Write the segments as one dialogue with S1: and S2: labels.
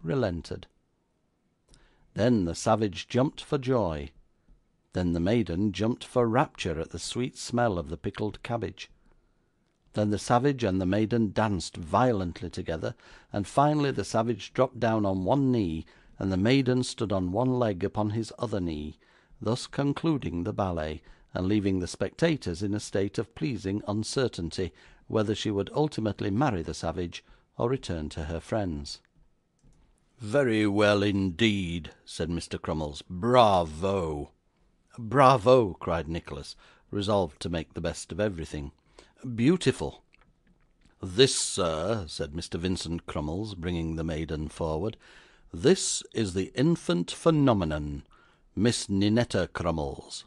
S1: relented. Then the savage jumped for joy. Then the maiden jumped for rapture at the sweet smell of the pickled cabbage. Then the savage and the maiden danced violently together, and finally the savage dropped down on one knee, and the maiden stood on one leg upon his other knee, thus concluding the ballet, and leaving the spectators in a state of pleasing uncertainty whether she would ultimately marry the savage or return to her friends. "Very well indeed," said Mr. Crummles. "Bravo!" "Bravo!" cried Nicholas, resolved to make the best of everything. "Beautiful!" "This, sir," said Mr. Vincent Crummles, bringing the maiden forward, "this is the infant phenomenon, Miss Ninetta Crummles."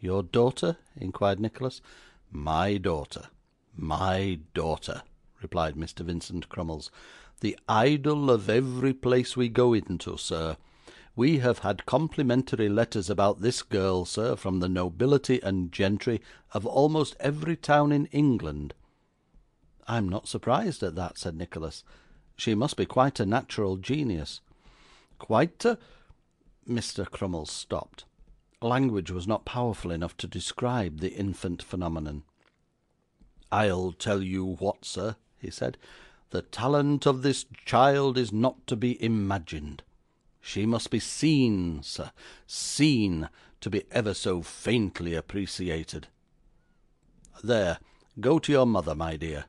S1: "Your daughter?" inquired Nicholas. "My daughter, my daughter," replied Mr. Vincent Crummles. "The idol of every place we go into, sir. We have had complimentary letters about this girl, sir, from the nobility and gentry of almost every town in England." "I am not surprised at that," said Nicholas. "She must be quite a natural genius." "Quite a—" Mr. Crummles stopped. Language was not powerful enough to describe the infant phenomenon. "I'll tell you what, sir," he said. "The talent of this child is not to be imagined. She must be seen, sir, seen, to be ever so faintly appreciated. There, go to your mother, my dear."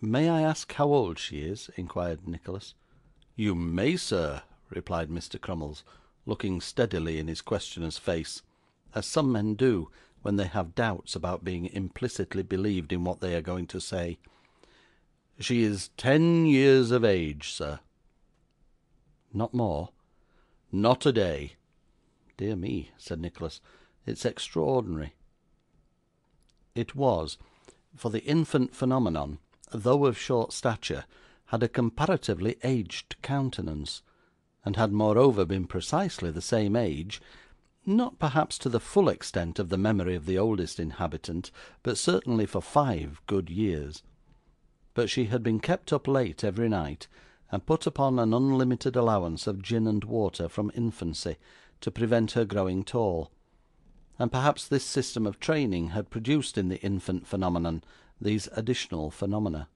S1: "May I ask how old she is?" inquired Nicholas. "You may, sir," replied Mr. Crummles, looking steadily in his questioner's face, as some men do when they have doubts about being implicitly believed in what they are going to say. "She is 10 years of age, sir." "Not more?" "Not a day." "Dear me," said Nicholas, "it's extraordinary." It was, for the infant phenomenon, though of short stature, had a comparatively aged countenance, and had moreover been precisely the same age, not perhaps to the full extent of the memory of the oldest inhabitant, but certainly for 5 good years. But she had been kept up late every night, and put upon an unlimited allowance of gin and water from infancy, to prevent her growing tall; and perhaps this system of training had produced in the infant phenomenon these additional phenomena.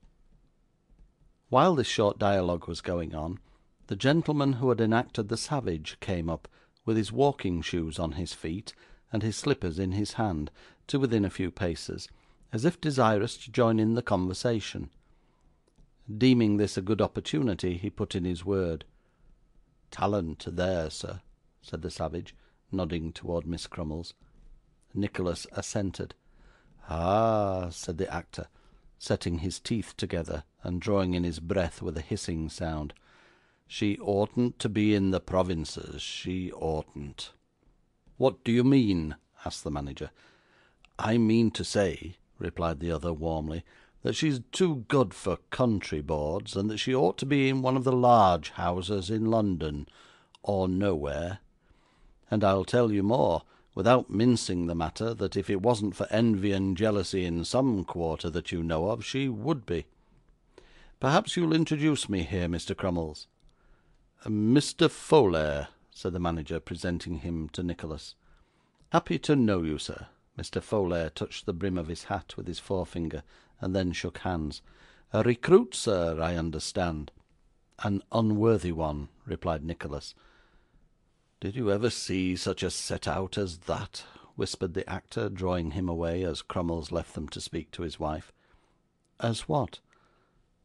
S1: While this short dialogue was going on, the gentleman who had enacted the savage came up, with his walking shoes on his feet, and his slippers in his hand, to within a few paces, as if desirous to join in the conversation. Deeming this a good opportunity, he put in his word. "Talent there, sir," said the savage, nodding toward Miss Crummles. Nicholas assented. "Ah!" said the actor, setting his teeth together, and drawing in his breath with a hissing sound. "She oughtn't to be in the provinces, she oughtn't." "What do you mean?" asked the manager. "I mean to say," replied the other warmly, "that she's too good for country boards, and that she ought to be in one of the large houses in London, or nowhere. And I'll tell you more, without mincing the matter, that if it wasn't for envy and jealousy in some quarter that you know of, she would be. Perhaps you'll introduce me here, Mr. Crummles." "Mr. Folair," said the manager, presenting him to Nicholas. "Happy to know you, sir." Mr. Folair touched the brim of his hat with his forefinger, and then shook hands. "A recruit, sir, I understand." "An unworthy one," replied Nicholas. "Did you ever see such a set out as that?" whispered the actor, drawing him away, as Crummles left them to speak to his wife. "As what?"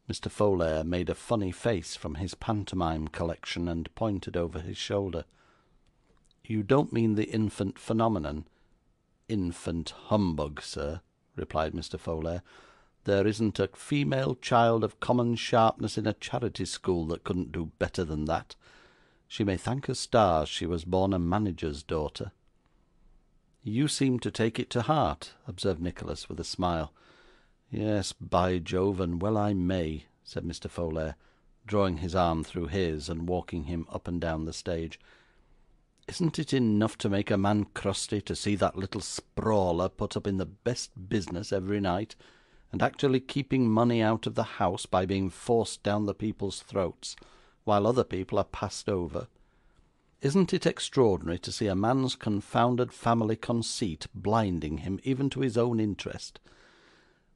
S1: Mr. Folair made a funny face from his pantomime collection, and pointed over his shoulder. "You don't mean the infant phenomenon?" "Infant humbug, sir," replied Mr. Folair. "There isn't a female child of common sharpness in a charity school that couldn't do better than that. She may thank her stars she was born a manager's daughter." "You seem to take it to heart," observed Nicholas, with a smile. "Yes, by Jove, and well I may," said Mr. Folair, drawing his arm through his, and walking him up and down the stage. "Isn't it enough to make a man crusty to see that little sprawler put up in the best business every night, and actually keeping money out of the house by being forced down the people's throats, while other people are passed over. Isn't it extraordinary to see a man's confounded family conceit blinding him even to his own interest?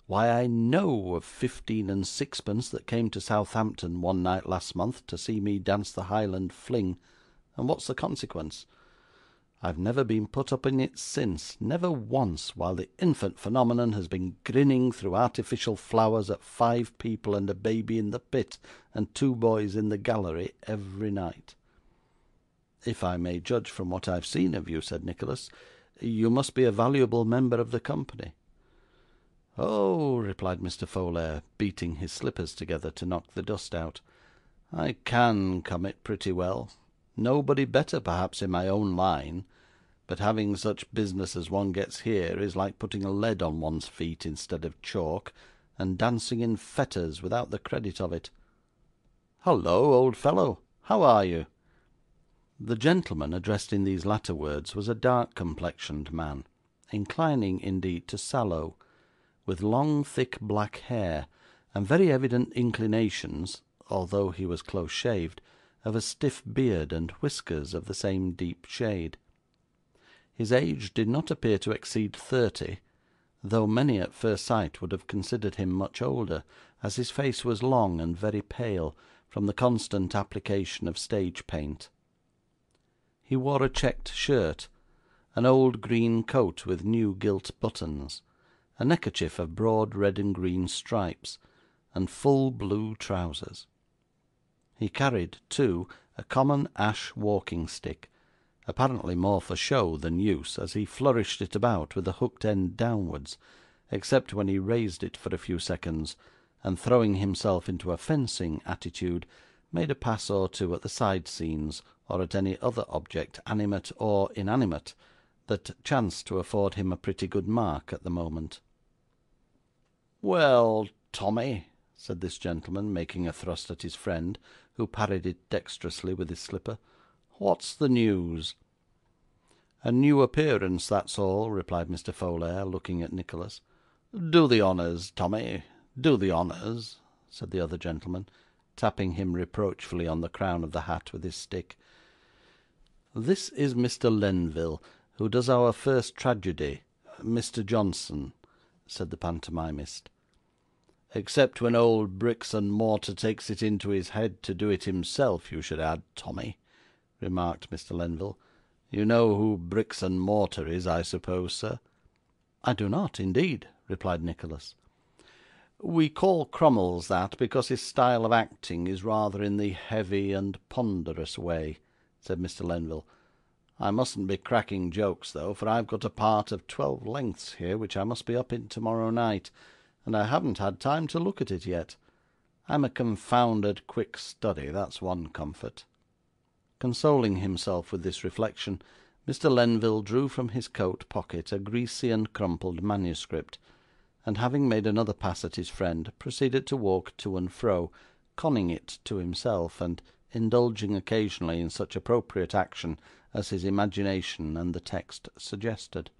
S1: Why, I know of 15 and sixpence that came to Southampton one night last month to see me dance the Highland Fling, and what's the consequence? I've never been put up in it since, never once, while the infant phenomenon has been grinning through artificial flowers at 5 people and a baby in the pit, and 2 boys in the gallery every night. If I may judge from what I've seen of you, said Nicholas, you must be a valuable member of the company. Oh, replied Mr. Folair, beating his slippers together to knock the dust out, I can come it pretty well. Nobody better, perhaps, in my own line, but having such business as one gets here is like putting a lead on one's feet instead of chalk, and dancing in fetters without the credit of it. Hullo, old fellow, how are you? The gentleman addressed in these latter words was a dark-complexioned man, inclining, indeed, to sallow, with long thick black hair, and very evident inclinations, although he was close-shaved, of a stiff beard and whiskers of the same deep shade. His age did not appear to exceed 30, though many at first sight would have considered him much older, as his face was long and very pale, from the constant application of stage paint. He wore a checked shirt, an old green coat with new gilt buttons, a neckerchief of broad red and green stripes, and full blue trousers. He carried, too, a common ash walking-stick, apparently more for show than use, as he flourished it about with the hooked end downwards, except when he raised it for a few seconds, and throwing himself into a fencing attitude, made a pass or two at the side scenes, or at any other object, animate or inanimate, that chanced to afford him a pretty good mark at the moment. Well, Tommy, said this gentleman, making a thrust at his friend, who parried it dexterously with his slipper, what's the news? A new appearance, that's all, replied Mr. Folair, looking at Nicholas. Do the honours, Tommy, do the honours, said the other gentleman, tapping him reproachfully on the crown of the hat with his stick. This is Mr. Lenville, who does our first tragedy, Mr. Johnson, said the pantomimist. Except when old Bricks and Mortar takes it into his head to do it himself, you should add, Tommy, remarked Mr. Lenville. You know who Bricks and Mortar is, I suppose, sir? I do not, indeed, replied Nicholas. We call Crummles that because his style of acting is rather in the heavy and ponderous way, said Mr. Lenville. I mustn't be cracking jokes, though, for I've got a part of 12 lengths here which I must be up in tomorrow night, and I haven't had time to look at it yet. I'm a confounded quick study, that's one comfort. Consoling himself with this reflection, Mr. Lenville drew from his coat pocket a greasy and crumpled manuscript, and having made another pass at his friend, proceeded to walk to and fro, conning it to himself, and indulging occasionally in such appropriate action as his imagination and the text suggested.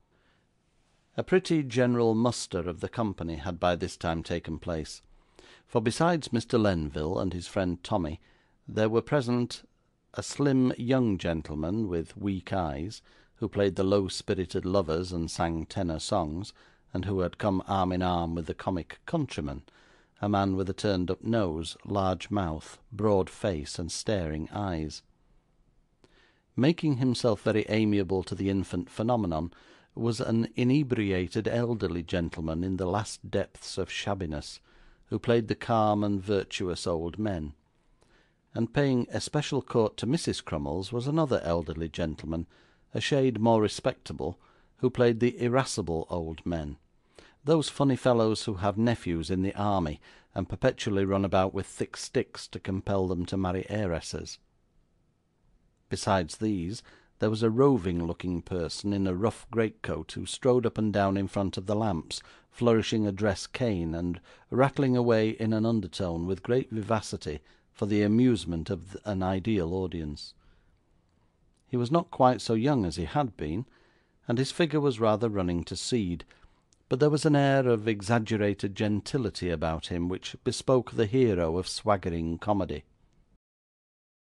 S1: A pretty general muster of the company had by this time taken place, for besides Mr. Lenville and his friend Tommy, there were present a slim young gentleman with weak eyes, who played the low-spirited lovers and sang tenor songs, and who had come arm in arm with the comic countryman, a man with a turned-up nose, large mouth, broad face, and staring eyes. Making himself very amiable to the infant phenomenon was an inebriated elderly gentleman in the last depths of shabbiness, who played the calm and virtuous old men; and paying especial court to Mrs. Crummles was another elderly gentleman, a shade more respectable, who played the irascible old men, those funny fellows who have nephews in the army, and perpetually run about with thick sticks to compel them to marry heiresses. Besides these, there was a roving-looking person in a rough greatcoat, who strode up and down in front of the lamps, flourishing a dress cane, and rattling away in an undertone with great vivacity for the amusement of an ideal audience. He was not quite so young as he had been, and his figure was rather running to seed, but there was an air of exaggerated gentility about him which bespoke the hero of swaggering comedy.